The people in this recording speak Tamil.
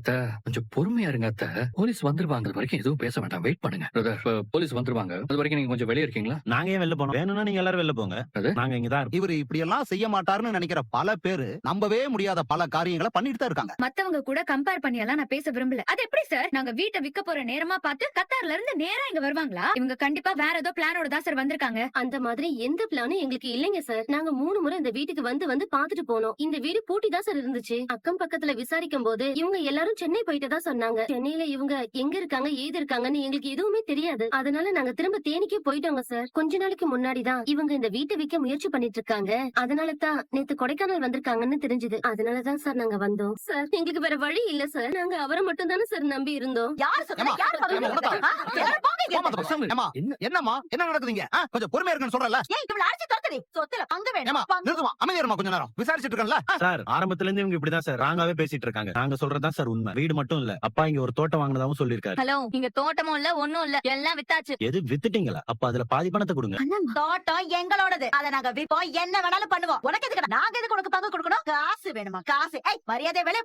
அத்த கொஞ்சம் பொறுமையா இருங்க அத்த. போலீஸ் வந்துருவாங்க, அது வரைக்கும் எதுவும் பேச வேண்டாம். வெயிட் பண்ணுங்க. போலீஸ் வந்துருவாங்க, அது வரைக்கும் நீங்க கொஞ்சம் வெளியே இருக்கீங்களா? நாங்க ஏன் வெளில போனோம்? வேணும்னா நீங்க எல்லாரும் வெளில போங்க. அது நாங்க இங்கதான் இருப்போம். இவரு இப்படி எல்லாம் செய்ய மாட்டாருன்னு நினைக்கிற பல பேரு நம்பவே முடியாத பல காரியங்களை பண்ணிட்டு தான் இருக்காங்க. மத்தவங்க கூட கம்பேர் பண்ணி எல்லாம் நான் பேச விரும்பல. அது எப்படி சார்? நாங்க வீட்டை விக்க போற நேரமா பார்த்து கத்தார்ல இருந்து நேரா இங்க வருவாங்களா? இவங்க கண்டிப்பா வேற ஏதோ பிளானோட தான் சார் வந்திருக்காங்க. அந்த மாதிரி எந்த பிளானும் எங்களுக்கு இல்லைங்க சார். நாங்க 3 முறை இந்த வீட்டுக்கு வந்து பாத்துட்டு போனோம். இந்த வீடு பூட்டி தான் சார் இருந்துச்சு. அக்கம் பக்கத்துல விசாரிக்கும் போது இவங்க எல்லாரும் சென்னை போயிட்டு தான் சொன்னாங்க. சென்னையில இவங்க எங்க இருக்காங்க, ஏது இருக்காங்கன்னு எங்களுக்கு எதுவுமே தெரியாது. அதனால நாங்க திரும்ப தேனிக்கே போயிட்டோங்க சார். கொஞ்ச நாளைக்கு முன்னாடிதான் இவங்க இந்த வீட்டை விற்க முயற்சி பண்ணிட்டு இருக்காங்க. அதனால தான் நேத்து கொடைக்கானல் வந்திருக்காங்கன்னு தெரிஞ்சது. அதனாலதான் சார் நாங்க வந்தோம். சார் எங்களுக்கு வேற வழி இல்ல சார். நாங்க அவரை மட்டும் தானே சார் நம்பி இருந்தோம். என்னமா என்ன நடக்குதுங்க? கொஞ்சம் பொறுமையா இருக்குன்னு சொல்றல. அமைதியா இருமா கொஞ்ச நேரம். விசாரிச்சுட்டு இருக்கேன்ல சார். ஆரம்பத்துல இருந்து இவங்க இப்படிதான் சார் ராங்காவே பேசிட்டு இருக்காங்க. நாங்க சொல்றதுதான் சார் உண்மை. வீடு மட்டும் இல்ல, அப்பா இங்க ஒரு தோட்டம் வாங்கினதாவும் சொல்லிருக்காரு. ஹலோ, இங்க தோட்டமும் இல்ல ஒண்ணும் இல்ல, எல்லாம் வித்தாச்சு. எது வித்துட்டீங்களா? அப்ப அதுல பாதி பணத்தை கொடுங்க. தோட்டம் எங்களோடது, அத நாங்க விப்போம், என்ன வேணாலும் பண்ணுவோம். உனக்கு எதுக்கு? நாங்க எதுக்கு உனக்கு பங்கு கொடுக்கணும்? காசு வேணுமா? காசு மரியாதை வெளியே